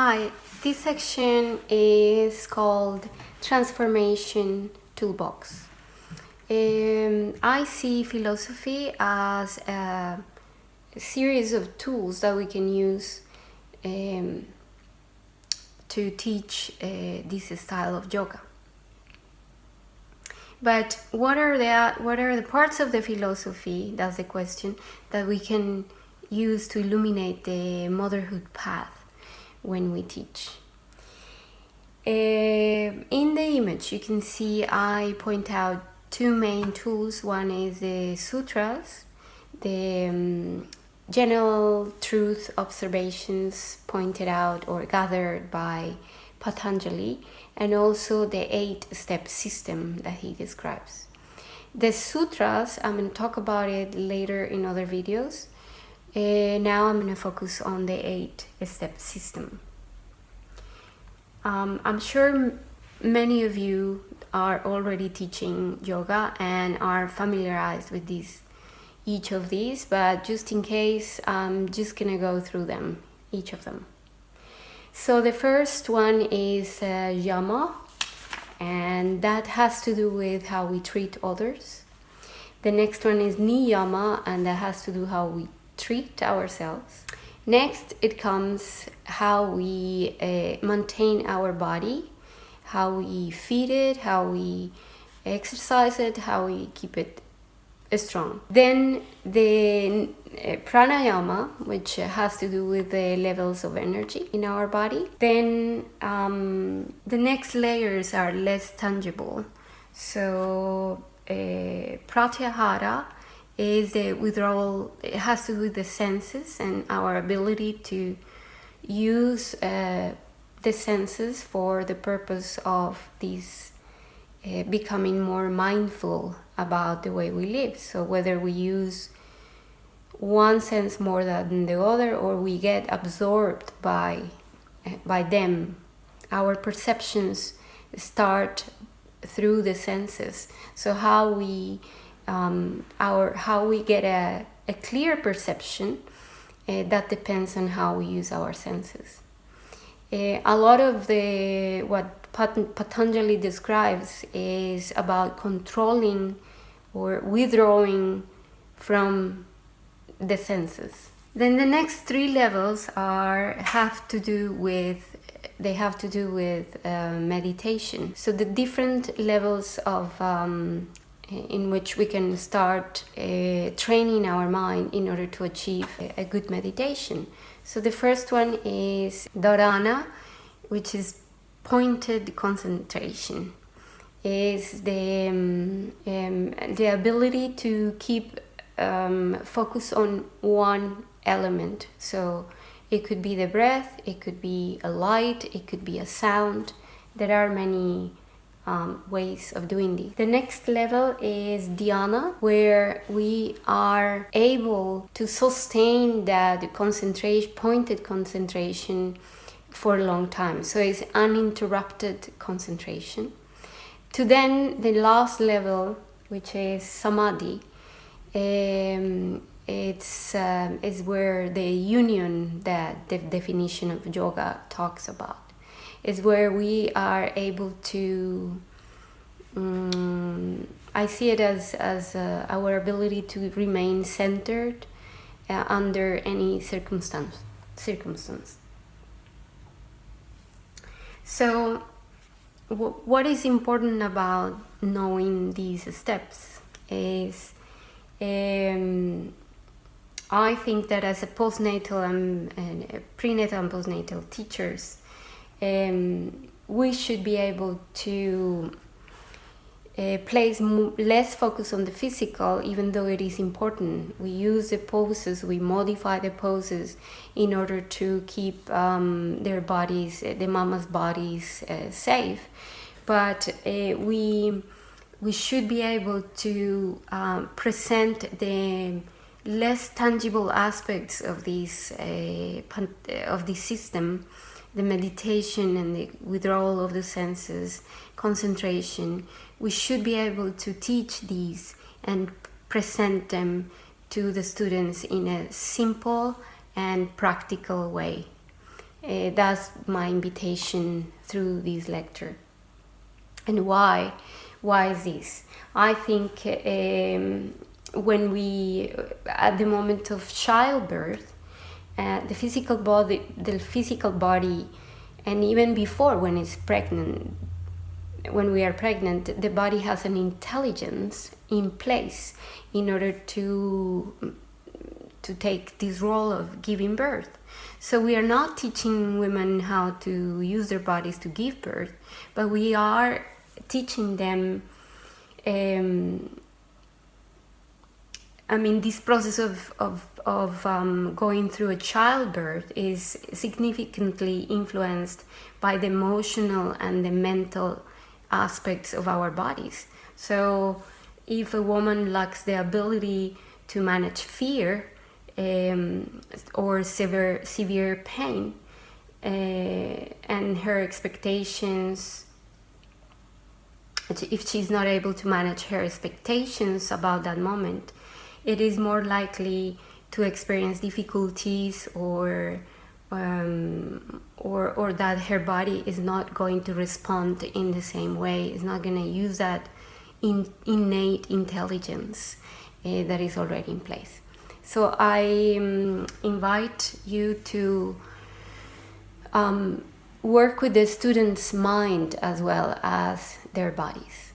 Hi, this section is called Transformation Toolbox. I see philosophy as a series of tools that we can use to teach this style of yoga. But what are the parts of the philosophy, that's the question, that we can use to illuminate the motherhood path when we teach? In the image you can see I point out two main tools. One is the sutras, the general truth observations pointed out or gathered by Patanjali, and also the 8-step system that he describes. The sutras, I'm going to talk about it later in other videos. Now I'm going to focus on the 8-step system. I'm sure many of you are already teaching yoga and are familiarized with each of these, but just in case, I'm just going to go through them, each of them. So the first one is yama, and that has to do with how we treat others. The next one is niyama, and that has to do how we treat ourselves. Next, it comes how we maintain our body, how we feed it, how we exercise it, how we keep it strong. Then the pranayama, which has to do with the levels of energy in our body. Then the next layers are less tangible. So pratyahara is the withdrawal. It has to do with the senses and our ability to use the senses for the purpose of these becoming more mindful about the way we live. So whether we use one sense more than the other, or we get absorbed by them, our perceptions start through the senses. So how we get a clear perception, that depends on how we use our senses. A lot of what Patanjali describes is about controlling or withdrawing from the senses. Then the next 3 levels have to do with meditation. So the different levels of in which we can start training our mind in order to achieve a good meditation. So the first one is dharana, which is pointed concentration. Is the ability to keep focus on one element. So it could be the breath, it could be a light, it could be a sound. There are many ways of doing this. The next level is dhyana, where we are able to sustain that pointed concentration for a long time. So it's uninterrupted concentration. To then the last level, which is samadhi, is where the union that the definition of yoga talks about. Is where we are able to, I see it as our ability to remain centered under any circumstance. So what is important about knowing these steps is, I think that as a postnatal and prenatal and postnatal teachers, we should be able to place less focus on the physical, even though it is important. We use the poses, we modify the poses in order to keep their bodies, the mama's bodies, safe. But we should be able to present the less tangible aspects of this system, the meditation and the withdrawal of the senses, concentration. We should be able to teach these and present them to the students in a simple and practical way. That's my invitation through this lecture. And why is this? I think when we, at the moment of childbirth, the physical body, and even before, when it's pregnant, when we are pregnant, the body has an intelligence in place in order to take this role of giving birth. So we are not teaching women how to use their bodies to give birth, but we are teaching them, this process of going through a childbirth is significantly influenced by the emotional and the mental aspects of our bodies. So if a woman lacks the ability to manage fear or severe pain, and her expectations, if she's not able to manage her expectations about that moment, it is more likely to experience difficulties or that her body is not going to respond in the same way, is not going to use that innate intelligence that is already in place. So I invite you to work with the student's mind as well as their bodies.